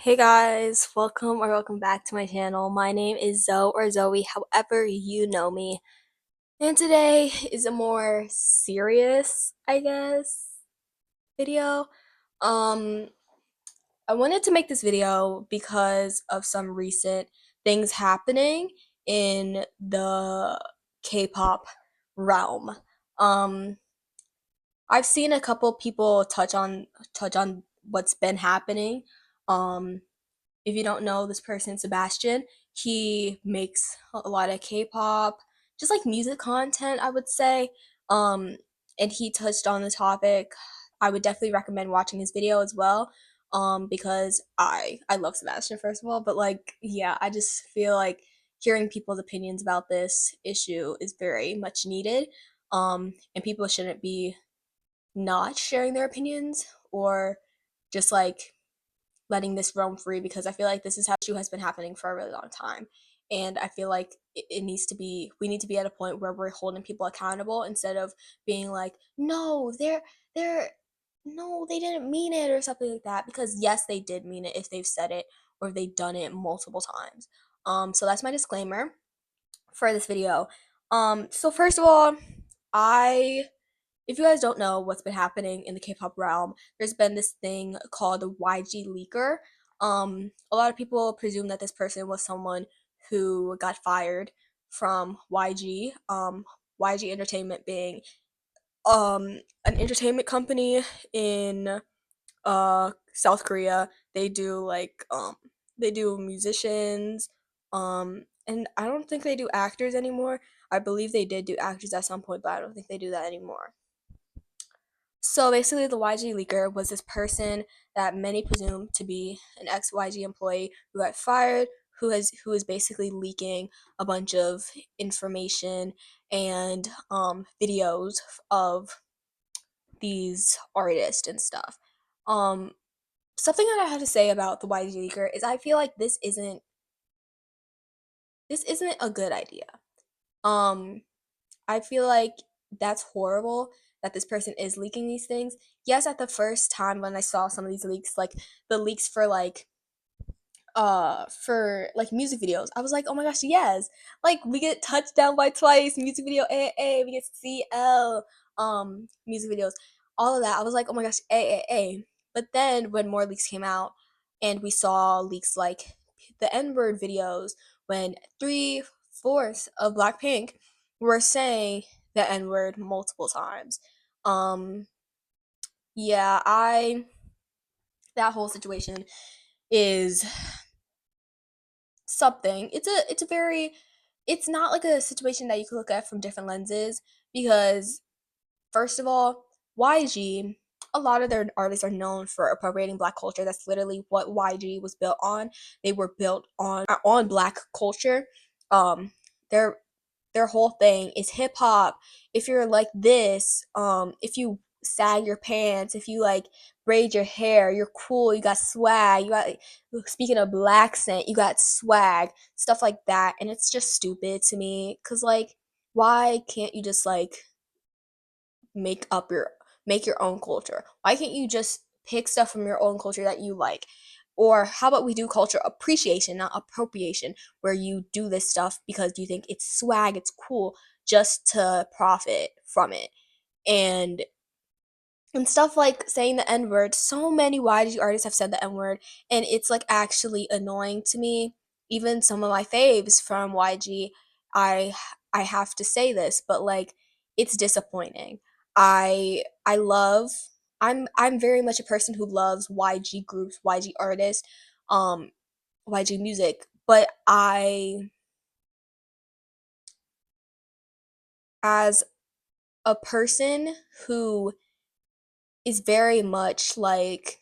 Hey guys, welcome back to my channel. My name is Zoe or Zoe, however you know me. And today is a more serious, I guess, video. Um, I wanted to make this video because of some recent things happening in the K-pop realm. Um, I've seen a couple people touch on what's been happening. Um, if you don't know this person, Sebastian, he makes a lot of K-pop, just like music content, I would say. Um, and he touched on the topic. I would definitely recommend watching his video as well. Because I love Sebastian first of all, but like yeah, I just feel like hearing people's opinions about this issue is very much needed. And people shouldn't be not sharing their opinions or just like letting this roam free because I feel like this is how issue has been happening for a really long time. And I feel like it needs to be, we need to be at a point where we're holding people accountable instead of being like, no, they're, no, they didn't mean it or something like that. Because yes, they did mean it if they've said it or if they've done it multiple times. So that's my disclaimer for this video. So first of all, I if you guys don't know what's been happening in the K-pop realm, there's been this thing called the YG leaker. A lot of people presume that this person was someone who got fired from YG. YG Entertainment being an entertainment company in South Korea. They do musicians, and I don't think they do actors anymore. I believe they did do actors at some point, but I don't think they do that anymore. So basically, the YG leaker was this person that many presume to be an ex YG employee who got fired, who is basically leaking a bunch of information and videos of these artists and stuff. Um, Something that I have to say about the YG leaker is I feel like this isn't a good idea. Um, I feel like that's horrible that this person is leaking these things. Yes, at the first time when I saw some of these leaks, like the leaks for like music videos, I was like, oh my gosh, yes. Like we get touched down by twice, music video A, we get CL music videos, all of that. I was like, oh my gosh, A. But then when more leaks came out and we saw leaks like the N-word videos when three-fourths of Blackpink were saying the N-word multiple times. Um, yeah, I that whole situation is something. It's not like a situation that you can look at from different lenses because first of all, YG, a lot of their artists are known for appropriating black culture. That's literally what YG was built on. They were built on black culture. Um their their whole thing is hip hop. If you're like this, if you sag your pants, if you like braid your hair, you're cool, you got swag, you got speaking of black scent, you got swag, stuff like that. And it's just stupid to me cuz like why can't you just like make up your make your own culture? Why can't you just pick stuff from your own culture that you like? Or how about we do culture appreciation, not appropriation, where you do this stuff because you think it's swag, it's cool, just to profit from it. And stuff like saying the N word. So many YG artists have said the N word, and it's like actually annoying to me. Even some of my faves from YG, I I have to say this, but like it's disappointing. I love. I'm very much a person who loves YG groups, YG artists, um, YG music, but as a person who is very much like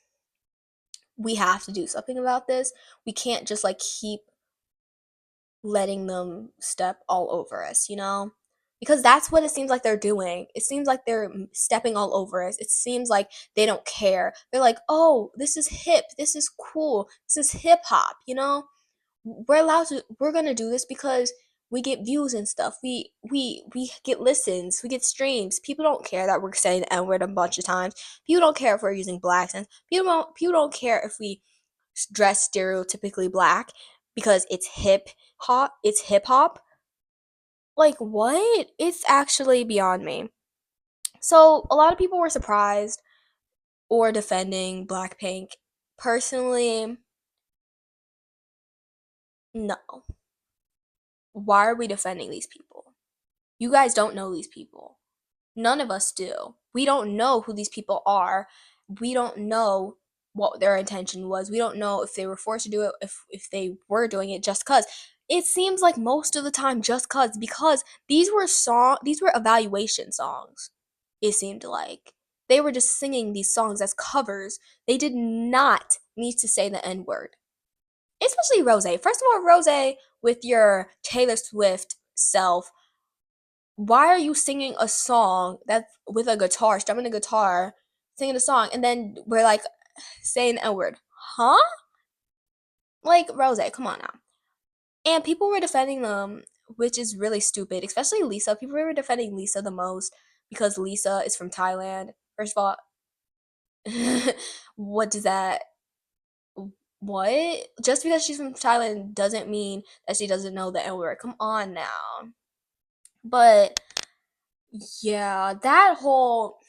we have to do something about this. We can't just like keep letting them step all over us, you know? Because that's what it seems like they're doing. It seems like they're stepping all over us. It seems like they don't care. They're like, "Oh, this is hip. This is cool. This is hip hop," you know? We're going to do this because we get views and stuff. We get listens, we get streams. People don't care that we're saying the N-word a bunch of times. People don't care if we're using black accents. People don't care if we dress stereotypically black because it's hip hop. Like what? It's actually beyond me. So a lot of people were surprised or defending Blackpink. Personally, no. Why are we defending these people? You guys don't know these people. None of us do. We don't know who these people are. We don't know what their intention was. We don't know if they were forced to do it, if they were doing it just cuz. It seems like most of the time just cuz, because these were evaluation songs. It seemed like they were just singing these songs as covers. They did not need to say the N-word. Especially Rose. First of all, Rose, with your Taylor Swift self, why are you singing a song that's with a guitar, strumming a guitar, singing a song, and then we're like saying the N word? Huh? Like, Rose, come on now. And people were defending them, which is really stupid, especially Lisa. People were defending Lisa the most because Lisa is from Thailand. First of all, what does that what? Just because she's from Thailand doesn't mean that she doesn't know the N word. Come on now. But yeah, the whole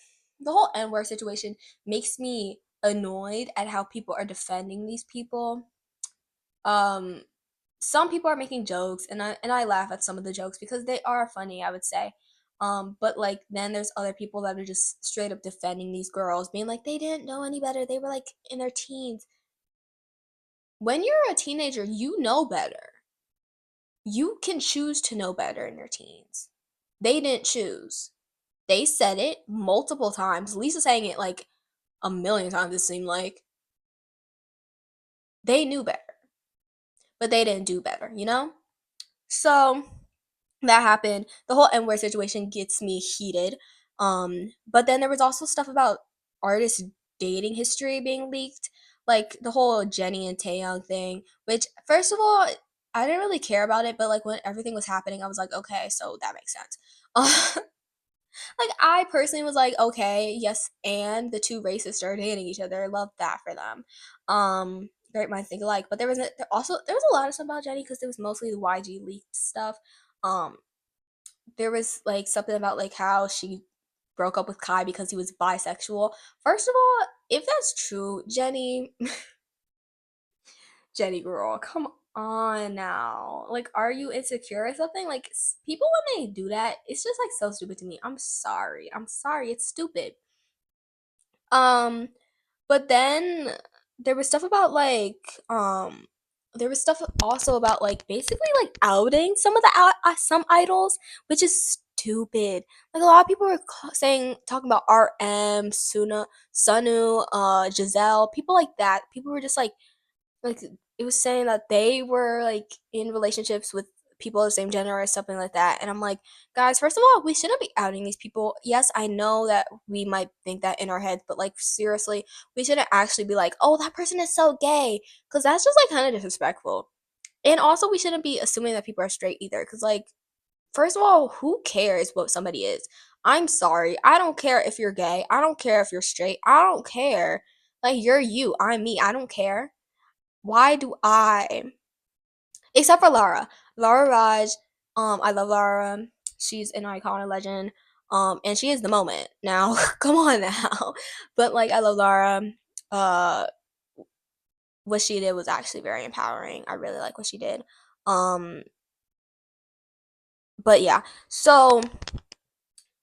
N-word situation makes me annoyed at how people are defending these people. Um some people are making jokes, and I laugh at some of the jokes because they are funny, I would say. But like then there's other people that are just straight up defending these girls, being like they didn't know any better. They were like in their teens. When you're a teenager, you know better. You can choose to know better in your teens. They didn't choose. They said it multiple times. Lisa saying it like a million times, it seemed like. They knew better, but they didn't do better, you know? So that happened. The whole N word situation gets me heated. But then there was also stuff about artists' dating history being leaked, like the whole Jenny and Taeyong thing. Which, first of all, I didn't really care about it, but like when everything was happening, I was like, okay, so that makes sense. Like I personally was like, okay, yes, and the two races started dating each other. I love that for them. Great minds think alike. But there was a lot of stuff about Jenny because it was mostly the YG leaked stuff. Um, there was like something about like how she broke up with Kai because he was bisexual. First of all, if that's true, Jenny girl, come on now. Like, are you insecure or something? Like, people when they do that, it's just like so stupid to me. I'm sorry. I'm sorry. It's stupid. Um, but then there was stuff about there was stuff also about like basically like outing some of the some idols, which is stupid. Like a lot of people were saying talking about RM, Sunu, Giselle, people like that. People were just like it was saying that they were like in relationships with people of the same gender or something like that, and I'm like, guys, first of all, we shouldn't be outing these people. Yes, I know that we might think that in our heads, but like seriously, we shouldn't actually be like, oh, that person is so gay, because that's just like kind of disrespectful. And also we shouldn't be assuming that people are straight either, because like first of all, who cares what somebody is? I'm sorry, I don't care if you're gay, I don't care if you're straight, I don't care. Like, you're you, I'm me, I don't care. Why do I? Except for Lara. Lara Raj, I love Lara. She's an icon, a legend. And she is the moment. Now, come on now. But like I love Lara. Uh what she did was actually very empowering. I really like what she did. Um but yeah. So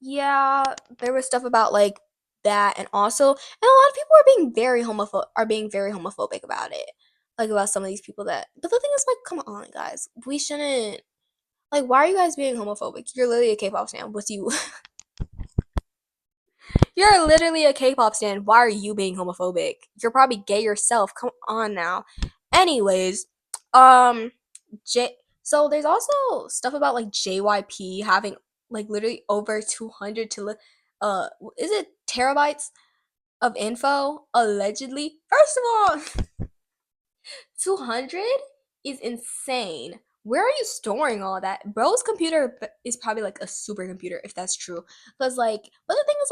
yeah, there was stuff about like that, and also, and a lot of people are being very homophobic about it, like about some of these people that. But the thing is, like, come on, guys, we shouldn't. Like, why are you guys being homophobic? You're literally a K-pop stan. What's you? You're literally a K-pop stan. Why are you being homophobic? You're probably gay yourself. Come on now. Anyways, um, J. So there's also stuff about like JYP having like literally over 200 uh is it terabytes of info allegedly. First of all, 200 is insane. Where are you storing all that? Bro's computer is probably like a supercomputer if that's true. Cause like, but the thing is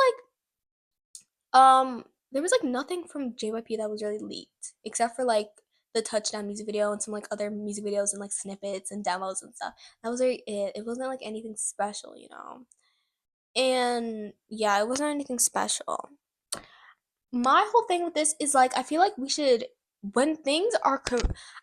like, there was like nothing from JYP that was really leaked except for like the Touchdown music video and some like other music videos and like snippets and demos and stuff. That was really it. It wasn't like anything special, you know. And yeah, it wasn't anything special. My whole thing with this is like I feel like we should when things are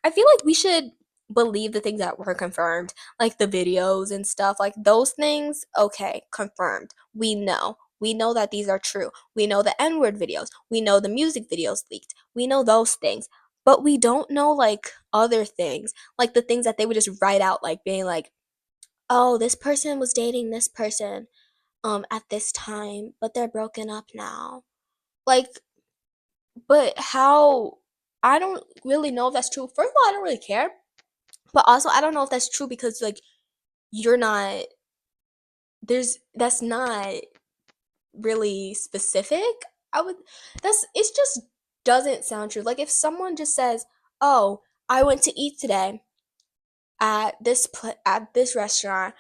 I feel like we should believe the things that were confirmed, like the videos and stuff, like those things, okay, confirmed. We know that these are true. We know the N-word videos. We know the music videos leaked. We know those things. But we don't know like other things, like the things that they would just write out, like being like, "Oh, this person was dating this person at this time, but they're broken up now." Like, but how I don't really know if that's true. First of all, I don't really care. But also I don't know if that's true because like you're not that's not really specific. I would that's it just doesn't sound true. Like if someone just says, "Oh, I went to eat today at at this restaurant."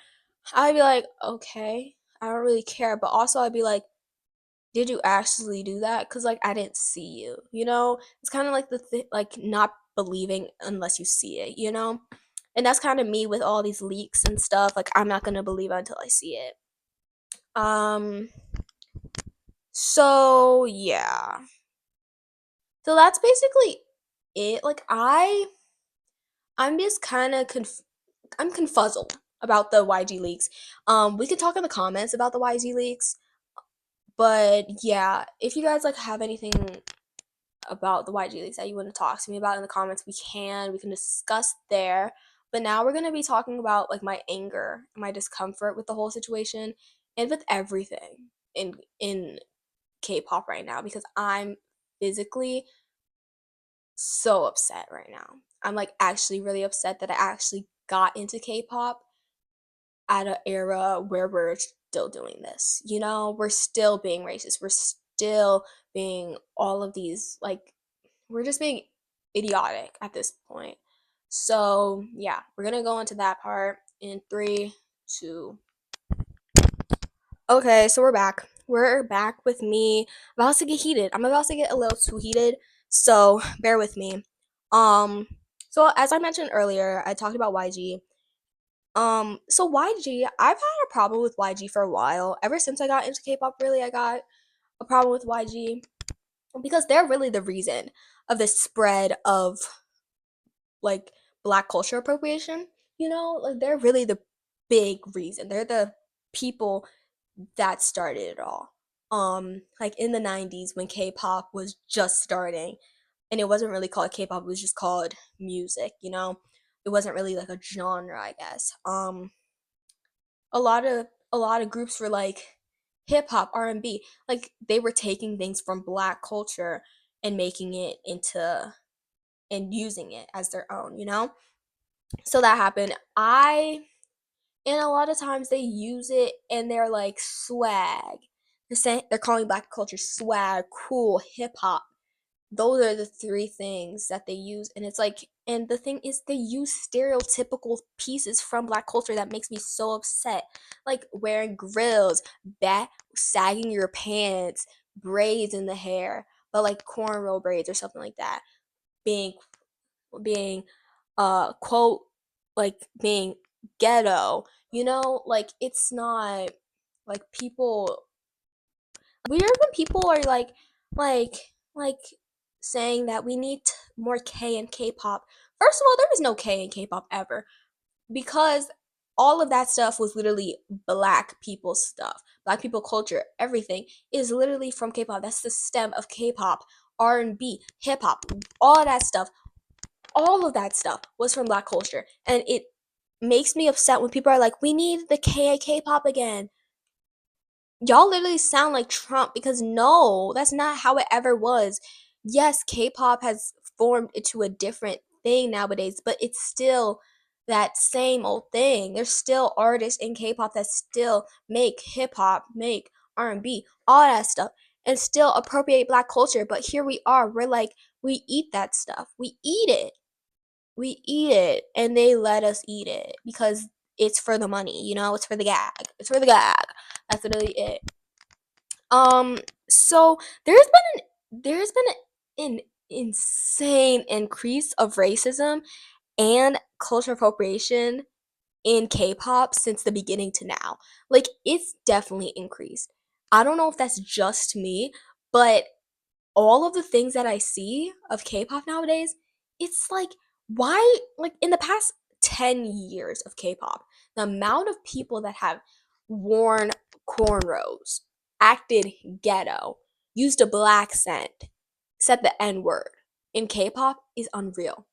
I'd be like, "Okay, I don't really care." But also I'd be like, did you actually do that? Because like I didn't see you, you know. It's kind of like like not believing unless you see it, you know. And that's kind of me with all these leaks and stuff. Like I'm not gonna believe it until I see it. Um. So yeah. So that's basically it. Like I'm just kind of I'm confuzzled about the YG leaks. We can talk in the comments about the YG leaks. But yeah, if you guys like have anything about the YG leaks that you want to talk to me about in the comments, we can discuss there. But now we're going to be talking about like my anger, my discomfort with the whole situation and with everything in K-pop right now because I'm physically so upset right now. I'm like actually really upset that I actually got into K-pop at an era where we're still doing this. You know, we're still being racist. We're still being all of these like we're just being idiotic at this point. So yeah, we're gonna go into that part in three, two. Okay, so we're back. We're back with me about to get heated. I'm about to get a little too heated, so bear with me. Um, so as I mentioned earlier, I talked about YG. So YG, I've had a problem with YG for a while. Ever since I got into K-pop, really, I got a problem with YG because they're really the reason of the spread of like black culture appropriation, you know, like they're really the big reason. They're the people that started it all. Like in the 90s when K-pop was just starting and it wasn't really called K-pop, it was just called music, you know. It wasn't really like a genre, I guess. A lot of groups were like hip hop, R&B, like they were taking things from black culture and making it into and using it as their own, you know? So that happened. And a lot of times they use it and they're like swag. They're calling black culture swag, cool, hip hop. Those are the three things that they use. And it's like, and the thing is, they use stereotypical pieces from black culture that makes me so upset. Like wearing grills, sagging your pants, braids in the hair, but like cornrow braids or something like that. Being being quote like being ghetto, you know, like it's not like people weird when people are like like saying that we need more K in K-pop. First of all, there was no K in K-pop ever because all of that stuff was literally black people stuff. Black people culture, everything is literally from K-pop. That's the stem of K-pop, R&B, hip hop, all of that stuff, all of that stuff was from black culture. And it makes me upset when people are like, we need the K-pop again. Y'all literally sound like Trump because no, that's not how it ever was. Yes, K-pop has formed into a different thing nowadays, but it's still that same old thing. There's still artists in K-pop that still make hip hop, make R&B, all that stuff, and still appropriate black culture. But here we are, we're like, we eat that stuff. We eat it and they let us eat it because it's for the money, you know, it's for the gag. It's for the gag. That's literally it. So there's been an insane increase of racism and cultural appropriation in K-pop since the beginning to now. Like, it's definitely increased. I don't know if that's just me, but all of the things that I see of K-pop nowadays, it's like, why, like, in the past 10 years of K-pop, the amount of people that have worn cornrows, acted ghetto, used a black scent, said the N-word in K-pop is unreal.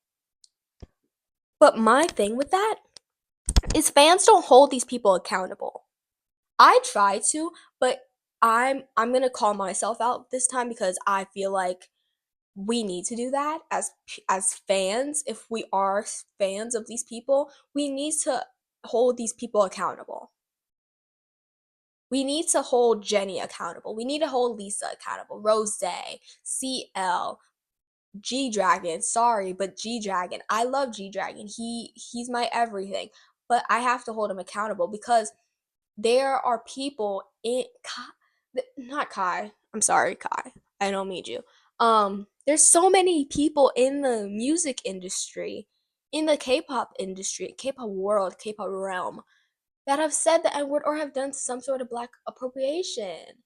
But my thing with that is fans don't hold these people accountable. I try to, but I'm going to call myself out this time because I feel like we need to do that as fans. If we are fans of these people, we need to hold these people accountable. We need to hold Jenny accountable. We need to hold Lisa accountable. Rose, CL, G Dragon. Sorry, but G Dragon. I love G Dragon. He's my everything. But I have to hold him accountable because there are people in not Kai. I'm sorry, Kai. I don't mean you. There's so many people in the music industry, in the K-pop industry, K-pop world, K-pop realm, that have said the N-word or have done some sort of black appropriation.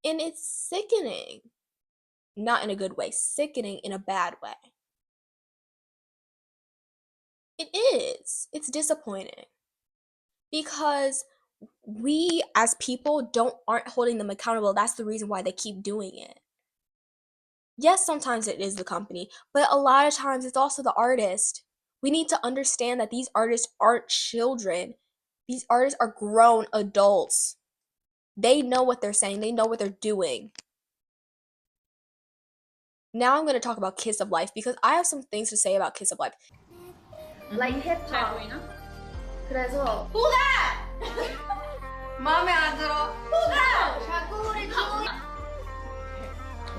And it's sickening. Not in a good way, sickening in a bad way. It is. It's disappointing because we as people don't aren't holding them accountable. That's the reason why they keep doing it. Yes, sometimes it is the company, but a lot of times it's also the artist. We need to understand that these artists aren't children. These artists are grown adults. They know what they're saying, they know what they're doing. Now I'm going to talk about Kiss of Life because I have some things to say about Kiss of Life. Like hip hop. 그래서 마음에 안 들어. 자꾸 우리 좀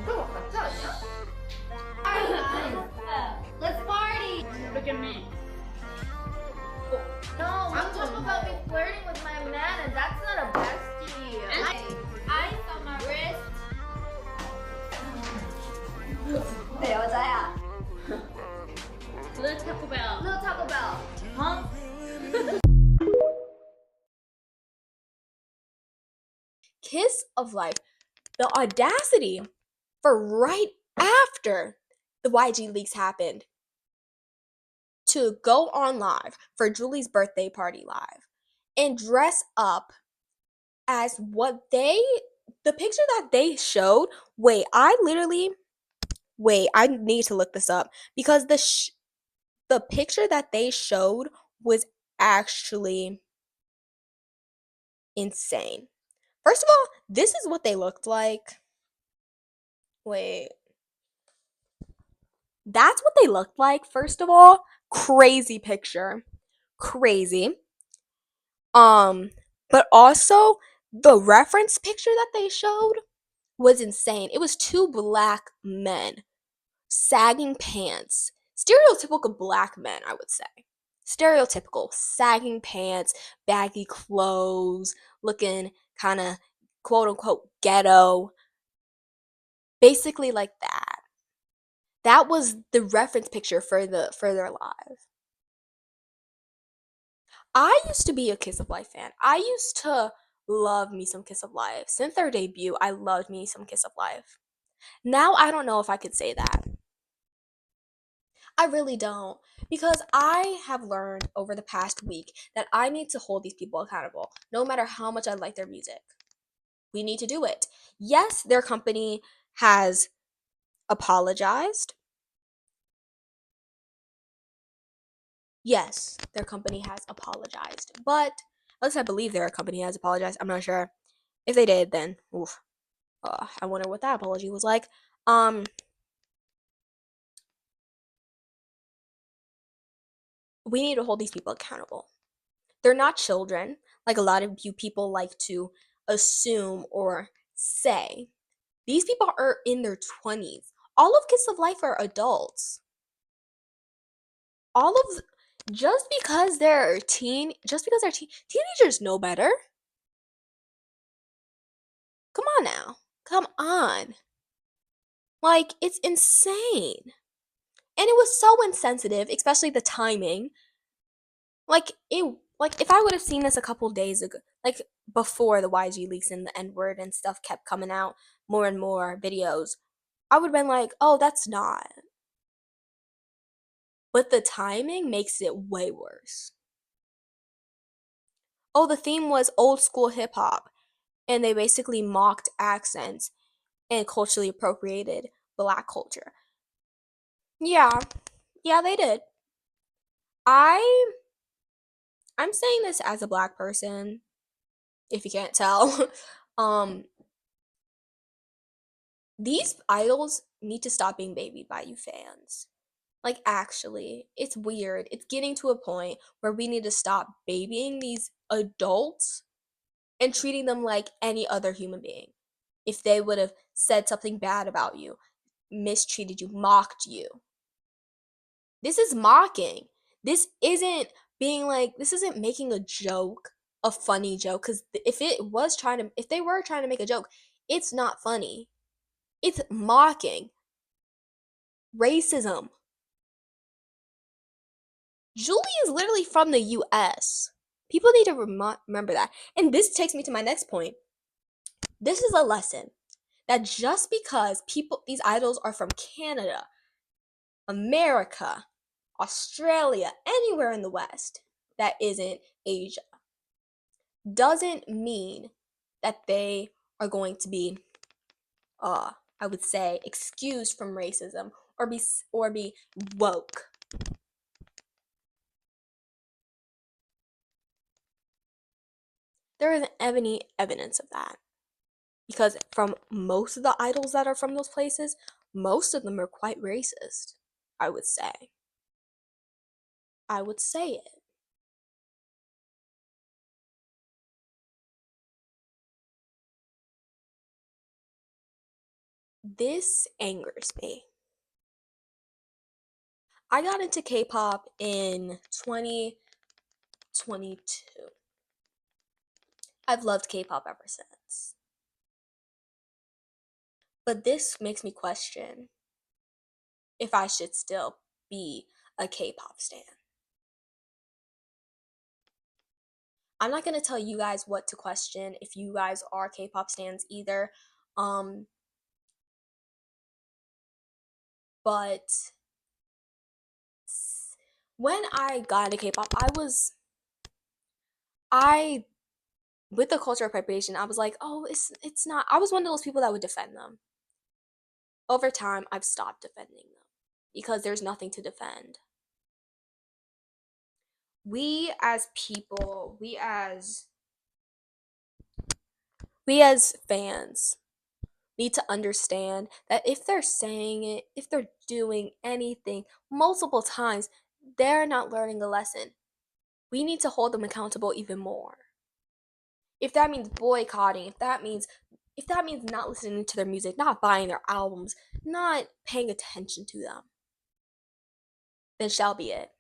그거 같지 않냐? Let's party. Look at me. No, I'm talking about me flirting with my man, and that's not a bestie. I saw my wrist. 내 여자야. Little Taco Bell. Little Taco Bell. Huh? Kiss of Life, the audacity for right after the YG leaks happened to go on live for Julie's birthday party live and dress up as the picture that they showed. I need to look this up because the picture that they showed was actually insane. First of all, this is what they looked like. That's what they looked like. First of all, crazy picture. Crazy. But also the reference picture that they showed was insane. It was two black men, sagging pants. Stereotypical black men, I would say. Stereotypical, sagging pants, baggy clothes, looking kind of quote unquote ghetto. Basically like that. That was the reference picture for their live. I used to be a Kiss of Life fan. I used to love me some Kiss of Life. Since their debut, I loved me some Kiss of Life. Now I don't know if I could say that. I really don't. Because I have learned over the past week that I need to hold these people accountable, no matter how much I like their music. We need to do it. Yes, their company has apologized. Yes, their company has apologized. But at least I believe their company has apologized. I'm not sure. If they did, then oof. I wonder what that apology was like. We need to hold these people accountable. They're not children, like a lot of you people like to assume or say. These people are in their 20s. All of Kiss of Life are adults. All of just because they're teenagers know better. Come on now. Come on. Like, it's insane. And it was so insensitive, especially the timing. Like if I would have seen this a couple days ago, like before the YG leaks and the N-word and stuff kept coming out, more and more videos, I would have been like, oh, that's not. But the timing makes it way worse. Oh, the theme was old school hip hop, and they basically mocked accents and culturally appropriated black culture. Yeah, yeah, they did. I I'm saying this as a black person, if you can't tell. um, these idols need to stop being babied by you fans. Like, actually, it's weird. It's getting to a point where we need to stop babying these adults and treating them like any other human being. If they would have said something bad about you, mistreated you, mocked you. This is mocking. This isn't being like, this isn't making a joke, a funny joke. Because if they were trying to make a joke, it's not funny. It's mocking. Racism. Julie is literally from the US. People need to remember that. And this takes me to my next point. This is a lesson that just because these idols are from Canada, America, Australia, anywhere in the West that isn't Asia, doesn't mean that they are going to be, I would say, excused from racism or be woke. There isn't any evidence of that. Because from most of the idols that are from those places, most of them are quite racist, I would say. I would say it. This angers me. I got into K-pop in 2022. I've loved K-pop ever since. But this makes me question if I should still be a K-pop stan. I'm not gonna tell you guys what to question if you guys are K-pop stans either. Um, but when I got into K-pop, I with the culture appropriation, I was like, oh, it's not. I was one of those people that would defend them. Over time, I've stopped defending them because there's nothing to defend. We as people, we as fans need to understand that if they're saying it, if they're doing anything multiple times, they're not learning a lesson. We need to hold them accountable even more. If that means boycotting, if that means not listening to their music, not buying their albums, not paying attention to them, then shall be it.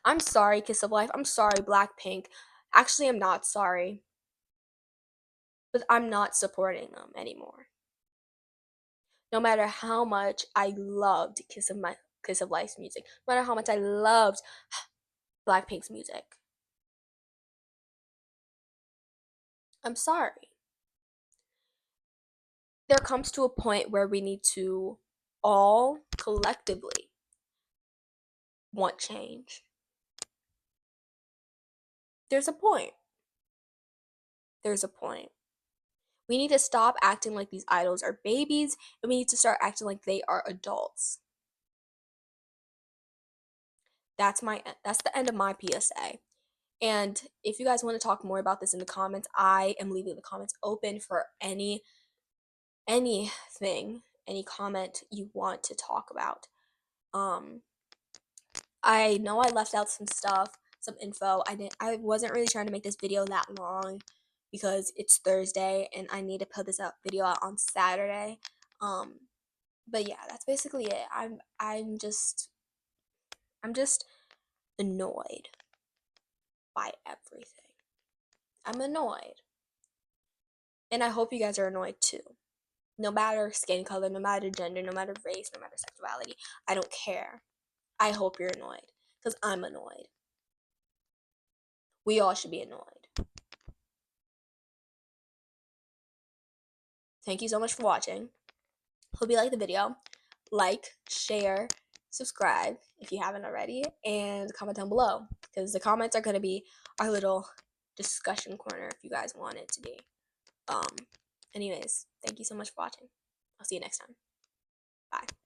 I'm sorry, Kiss of Life. I'm sorry, Blackpink. Actually, I'm not sorry, but I'm not supporting them anymore. No matter how much I loved Kiss of Life's music, no matter how much I loved Blackpink's music, I'm sorry. There comes to a point where we need to all collectively want change. There's a point. There's a point. We need to stop acting like these idols are babies and we need to start acting like they are adults. That's the end of my PSA. And if you guys want to talk more about this in the comments, I am leaving the comments open for anything, any comment you want to talk about. Um I know I left out some stuff, some info. I wasn't really trying to make this video that long because it's Thursday and I need to put this video out on Saturday. Um but yeah, that's basically it. I'm just annoyed by everything. I'm annoyed. And I hope you guys are annoyed too. No matter skin color, no matter gender, no matter race, no matter sexuality. I don't care. I hope you're annoyed, because I'm annoyed. We all should be annoyed. Thank you so much for watching. Hope you liked the video. Like, share, subscribe if you haven't already, and comment down below, because the comments are going to be our little discussion corner if you guys want it to be. Anyways, thank you so much for watching. I'll see you next time. Bye.